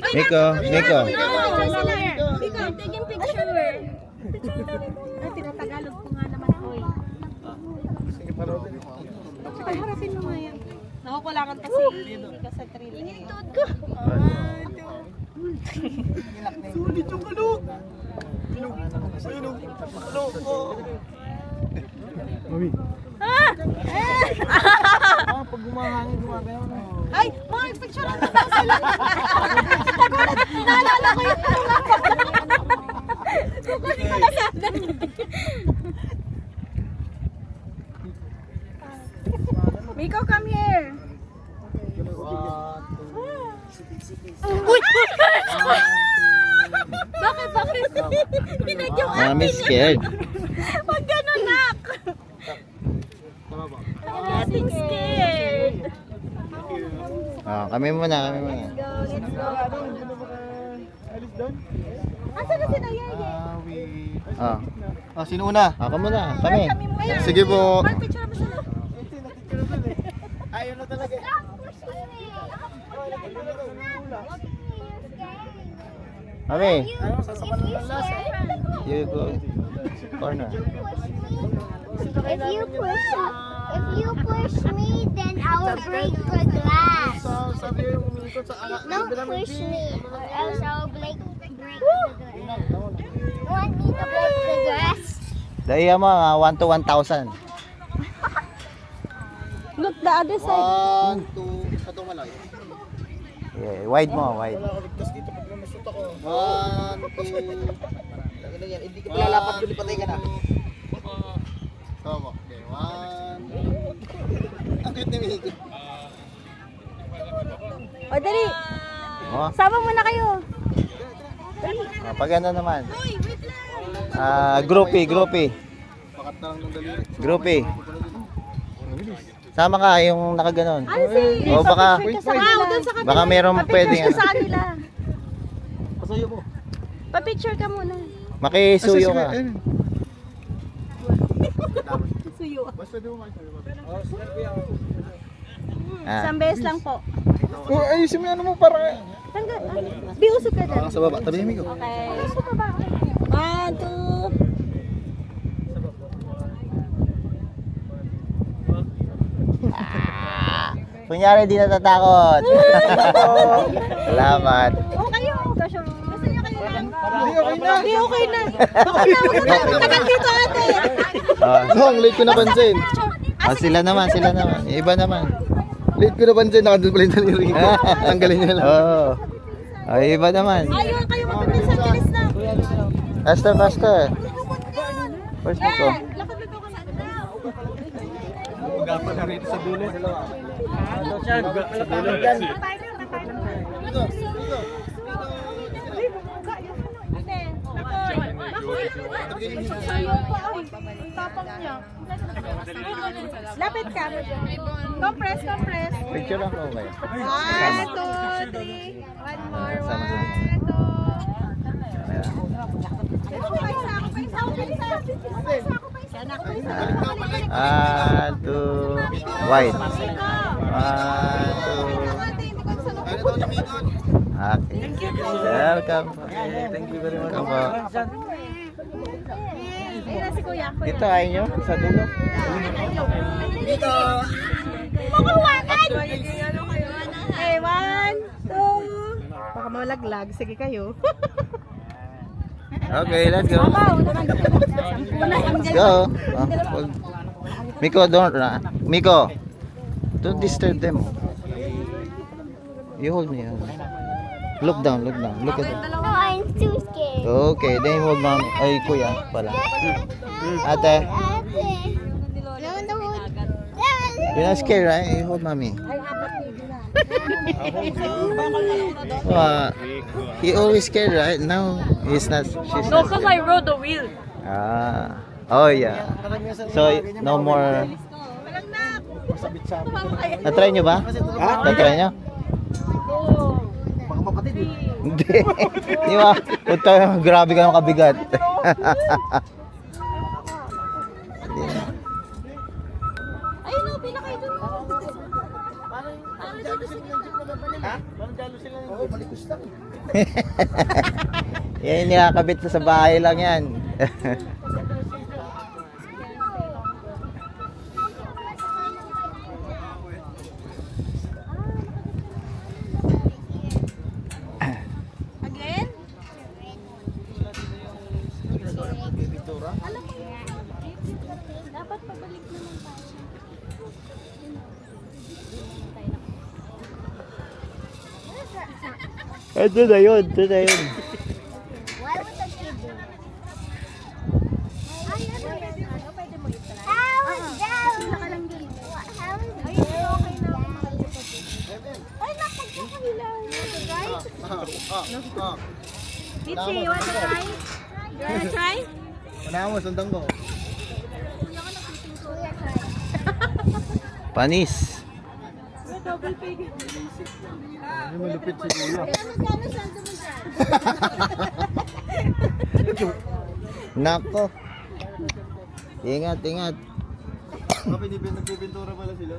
Miko, Miko. Miko, taking picture. Ay, tinatagalog ko nga naman, oy. Pagharapin mo nga yan. Nakukulangan pa si Mika sa trail. Initod ko. Sulit yung kalog. Ayun o. Mami. Pag gumahangin, gumagano na. Ay, mga picture na daw sila. Naalala ko yung kukunin ko na sana. Miko, come here. Uy! Bakit? Pinag yung Mami scared. Huwag ganun, nak. I'm getting scared. Ah, kami muna. Let's go. Asa na si Nayay? Ah, Sino una? ako muna. Kami. Kami muna. Sige po. Mark, picture mo sila. Ayun na talaga. Kami. If You go. Corner. you push me, then I will break the glass. Sabi yung umikot sa anak. Don't push me, or else I will break the glass. You want me to break the glass? Dahil mo, 1 to 1,000. Look the other side. 1, 2, isa itong malaki. Yeah, wide mo, wide. Wala ako ligtas dito pag lumusot ako. 1, 2. Ano yan? Hindi ka palalapat doon, patay ka na. Tama. Okay, 1. Ang cute ni Miko. O, dali. Oh, Sama muna kayo. ah, pag ano naman. Groupie. Pakat na lang ng daliri. Groupie. Sama ka yung nakaganon. Ano si? O baka, Picture ka sa kanila. Doon sa kanila. baka merong Pa-picture pwedeng ka ano. sa kanila. Pasayo mo. Pa-picture ka muna. Makisuyo ka. Suyo. Basta di mo makita. Ah. Isang beses lang po. Oh, ayusin mo yan mo para. Tanggal. Biusog ka dyan. Sa baba, tabi Miko. Okay. Biusog ka ba? 1, 2. Kunyari di natatakot. Salamat. O kayo. Gusto nyo kayo lang? Hindi, okay na. Hindi, okay na. Okay na. Huwag na tayo matagal dito, ate. Ah, Ang late ko napansin. sila naman. Yung iba naman. Late ko napansin, nakandun pala yung daliri ko. Tanggalin niya lang. Oo. Ay, iba naman. Ayaw kayo mabilis ang bilis na. Faster. First mo ko. Lakad na daw ka na. Ugapan na rito sa dulo. Lapit ka. Compress. Picture lang ko kayo. 1, 2, 3. One more. 1, 2. Wide. 1, 2. Okay. Welcome. Thank you very much. Welcome po. Ayun na si Kuya. Dito ayaw nyo? Sa dulo? Makawakan! Okay, 1, 2. Baka malaglag. Sige kayo. Okay, let's go. Let's go. Wag- Miko, don't disturb them. You hold me. Look down. Look at them. No, I'm too scared. Okay, then you hold mom. Ay, kuya pala. Ate, you're not scared, right? You hold mommy. He always scared, right? Now, she's not. No, because I rode the wheel. Ah. Oh, yeah. So, no more. Na-try nyo ba? Na-try nyo? Baka mapatid eh. Hindi. Di ba? Punta, grabe ka ng kabigat. Ayun o, pila kayo dun. Ha? Parang jalo sila. Oo, malikos lang. Yan, nakakabit na sa bahay lang yan. Again? Alam mo, Dapat pabalik naman tayo. Ito na yun, ito na yun. Why would the kid do that? Ay, ano yan? Ano, pwede mo i-try? How is that? Sila ka lang din. How is Ay, okay na ako. that? Ay, napagkakahilaw. Right? ah. Mitzi, you wanna try? You wanna try? Wala mo, sundan ko. Kuya, try. Panis. Double pig. Ano malupit si Kuya. Magkano sweldo mo dyan? Nako. Ingat, ingat. Nagpipintura pala sila.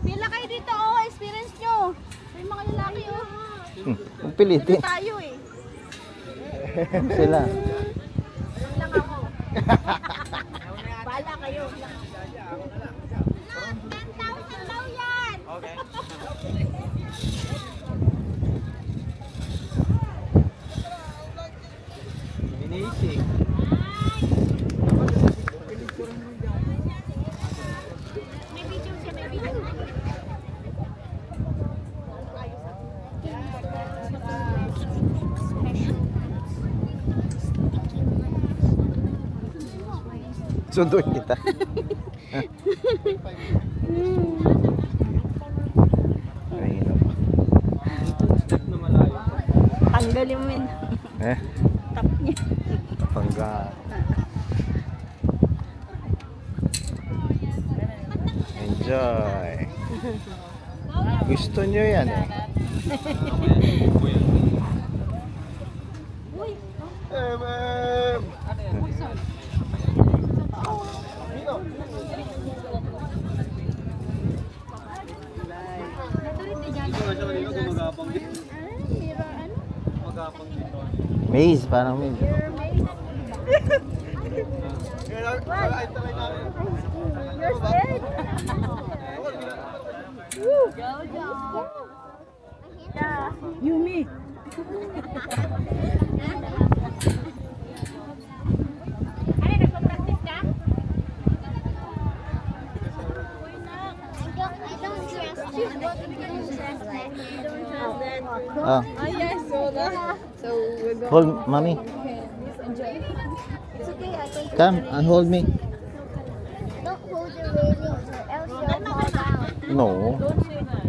Pila kayo dito, oh. Experience nyo. May mga lalaki, oh. Ang pilitin. Tayo, eh. Sila. Lang ako. Bahala kayo. 10,000 daw yan. Binisik. May video siya, may video. Sunduin kita. Ay, no. Tanggalin mo yun. Eh, Tap niya. pangga. Enjoy. Gusto nyo yan eh. Maze, parang maze. You're scared? Yeah. Yumi. Ano, nagpa-practice ka? I don't trust you. I don't trust that. Ah, Ah, yes. So we're going. hold, mommy. Enjoy. It's okay, I can Come and hold me. don't hold the railing or else you'll fall down. No. Don't say that.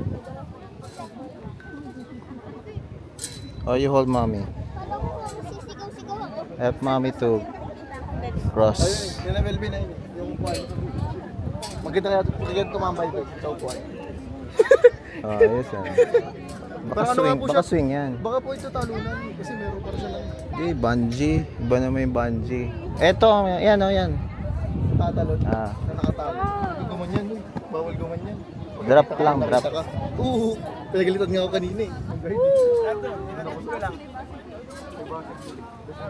Oh, you hold mommy. Alam mo, sisigaw-sigaw ako. Help mommy to cross. Ayun, yung level B na yun. Yung kwan. Magkita kaya tumambay ko sa upuan. Oh, ayos yan. Baka swing yan. Baka po ito talunan kasi meron para sa lang. Hindi, bungee. Iba naman yung bungee. Eto, yan o, yan. Tatalon Ah. na nakatalo. Hindi gumanyan nun. Bawal gumanyan. Drop lang, drop. Nakita ka. Oo. Pinagalitan nga ako kanina eh.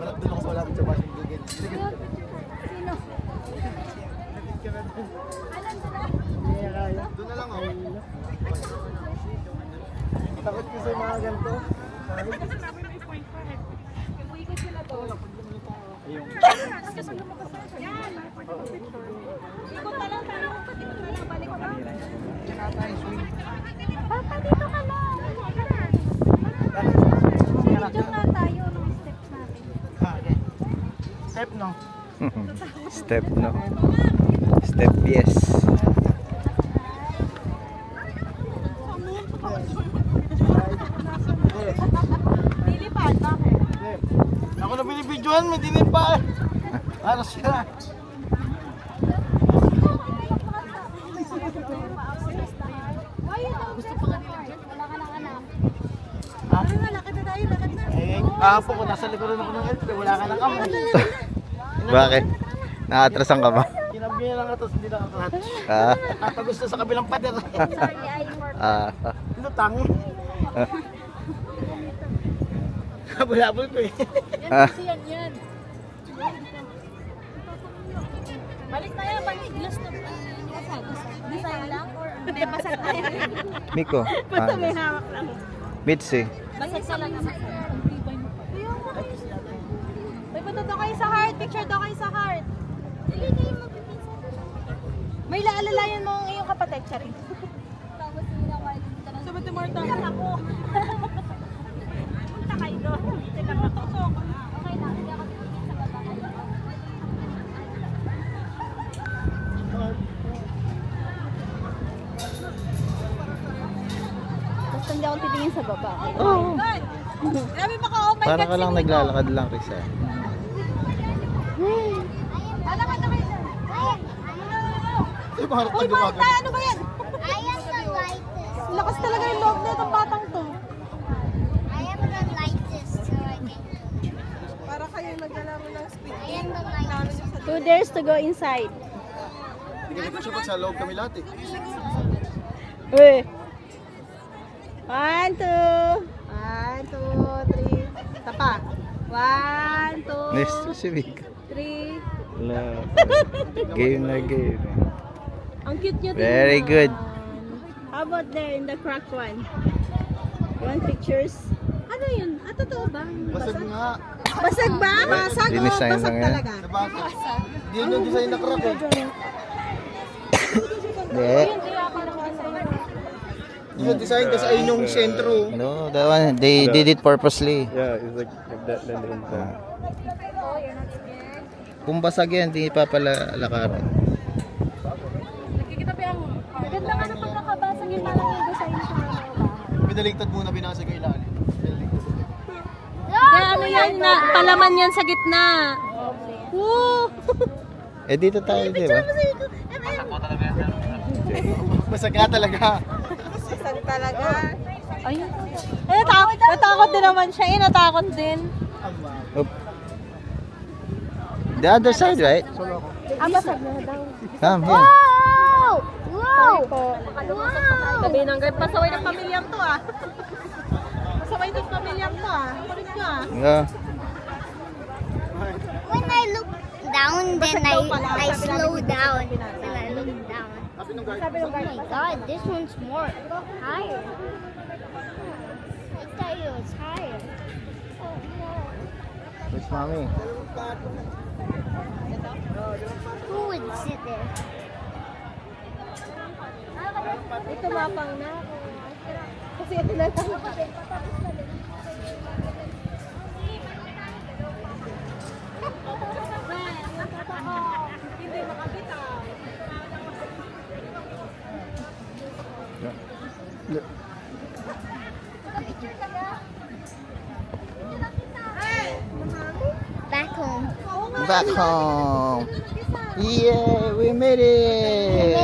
Doon ako sa malapit sa basing gigil. Sige. Doon na lang ako. Takot ko sa mga ganito. Ikot na lang tayo. Patikot na lang. Balik ka. Papa, dito ka lang. Video na tayo ng steps natin. Step no. Step no. Step yes. Lilipad, bakit? Ako na binibidyohan mo, dinin pa. Aras ka. Gusto pa kanila dyan? Wala ka ng anak. Lakad na tayo, lakad na. Eh, kahapon ko nasa likuran ako ng elf, wala ka ng amo. Bakit? Nakatrasan ka ba? Kinabihan lang ito, hindi nakaklatch. Ah. At gusto sa kabilang pader. Ah. Lutang. Habol-habol ko eh. Ah. Balik tayo, balik. Glass na. Design lang? Hindi, basag tayo. Miko. Basta may hawak lang. Mitzi. Basag ka lang naman. May punta daw kayo sa heart. Picture daw kayo sa heart. May laalalayan mo ang iyong kapatid, Charing. Sabi ito, Marta. Ako. Punta kayo doon. Teka, matusok. Okay lang, hindi ako titigil sa baba kayo. Basta hindi ako titingin sa baba. Oo. Grabe baka, oh my Para God. ka lang naglalakad lang, Risa. Ano ka na kayo? Yung mga Uy, Marta, ano ba yan? I am the lightest. Lakas talaga yung loob na itong batang to. I am the lightest, so I can. Para kayo maglalaro ng speed. I am the lightest. 2 dares to go inside. Hindi ko siya pag sa loob kami lahat eh. Uy. 1, 2. 1, 2, 3. Tapa. 1, 2, Nice to see Miko. 3. Love. Game na game. Ang cute niya. Very tingnan. good. How about there in the cracked one? You want pictures? Ano yun? Ah, totoo ba? Basag nga. Basag ba? Basag? Oh, Dinesign basag lang yan. talaga. Nabasag. Hindi yun yung design na crack eh. Hindi. Yun yung design kasi ayun yung sentro. No, that one, they did it purposely. Yeah, it's like that then the inside. Kung basag yan, hindi pa pala lakaran. Ganda nga na pag nakabasag yung parang yung design sa mga bahay. Pinaligtad muna, binasag yung ilalim. Kaya ano yan, na, palaman yan sa gitna. Woo! Eh dito tayo, di ba? Basag nga talaga. Basag talaga. Ayun. Eh, natakot din naman siya. Eh, natakot din. Oop. The other side, right? Ah, basag na daw. Come here. Wow! Wow! Wow! Sabi ng guard, pasaway ng pamilyang to ah. Pasaway ng pamilyang to ah. Kulit nyo ah. Yeah. When I look down, then I slow down. When I look down. Oh my god, this one's more higher. I thought it was higher. Oh no. Where's mommy? Who would sit there? Ito mapang na ako. Kasi ito na lang. Hindi makabitaw. Back home. Back home. Yeah, we made it.